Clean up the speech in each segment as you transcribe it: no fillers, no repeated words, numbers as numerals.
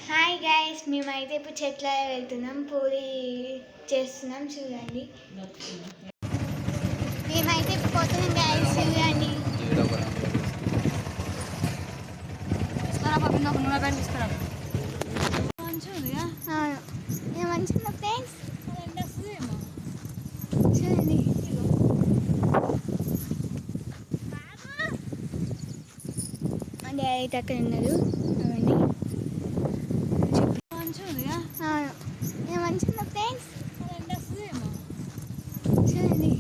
Hi guys, మేమైతే ఇప్పుడు చెట్ల వెళ్తున్నాం, పూరి చేస్తున్నాం చూడండి. మేమైతే ఇప్పుడు పోతున్నాం గైస్ చూడండి. మంచిగా ఫ్రెండ్స్ చూడండి. మా డాడీ అయితే అక్కడ ఉన్నారు అవన్నీ మంచిగా ఫ్రెండ్స్ చూడండి.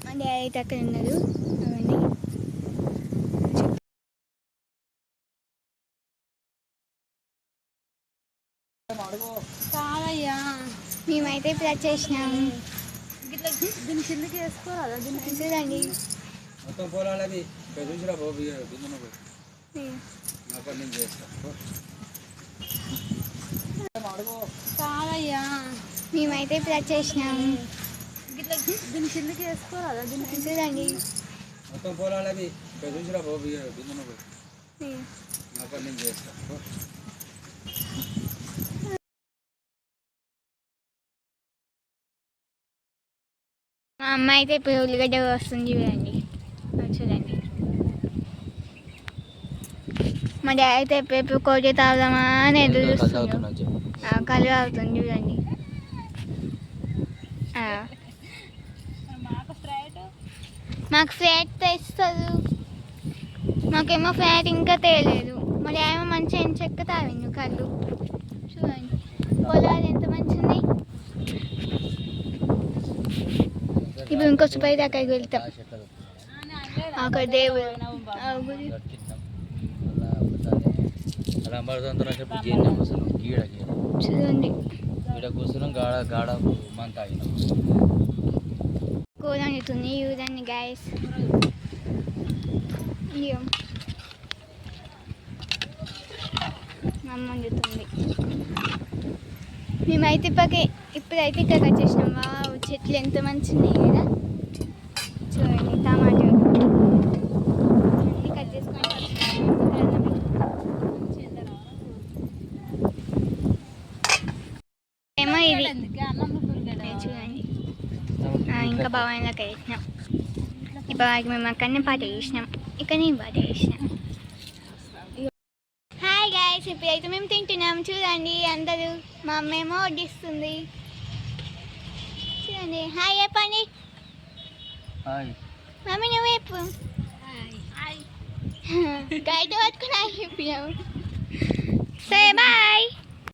మా డాడీ అయితే అక్కడ ఉన్నారు అవన్నీ కాదయ్యా. మేమైతే ఇప్పుడు వచ్చేసినాము. దీని కిందకి వేసుకోరాదా? దీన్ని చూడండి మొత్తం పోలాలి చూసిరా బాబు కాదయ్యా. మేమైతే ఇప్పుడు వచ్చేసినాము. దీని కిందకి వేసుకోరాదా? దీన్ని చూడండి మొత్తం పోలాలి చూసిరా బాబు నేను చేస్తా. మా అమ్మ అయితే ఇప్పుడు ఉల్లిగడ్డ వస్తుంది చూడండి. చూడండి మా డాడీ అయితే ఎప్పుడు కోటి తాగుదామా అని ఎదురు చూస్తుంది. కళ్ళు తాగుతుంది చూడండి. మాకు ఫ్లాట్ తెస్తారు, మాకేమో ఫ్లాట్ ఇంకా తేలేదు. మా డాడీ ఏమో మంచిగా ఎంచెక్క తాగిండు కళ్ళు. చూడండి పొలాలు ఎంత మంచిగా ఉన్నాయి. ఇప్పుడు ఇంకో సుపరి దగ్గరికి వెళ్తాం. అక్కడ దేవుడు చూడండి. కూర అవుతుంది చూడండి గైస్. అమ్మ వండుతుంది. మేమైతే ఇప్పుడైతే ఇక్కడికి వచ్చేసినాం. వావ్, చెట్లు ఎంత మంచిగా ఉన్నాయి కదా. చూడండి టమాటాలు అన్నీ కట్ చేసుకొని ఏమో ఇది చూడండి. ఇంకా బాగా వేసినాం. ఇప్పుడు మేము అక్కడనే పాట చేసినాం, ఇక్కడనే పాట చేసినాం. హాయ్ గైస్, ఇప్పుడైతే మేము తింటున్నాం చూడండి అందరూ. మా అమ్మ ఏమో వడ్డిస్తుంది చూడండి. హాయ్ చెప్పండి మమ్మీ, నువ్వు చెప్పు. గైడ్ పట్టుకుని చెప్పినావు.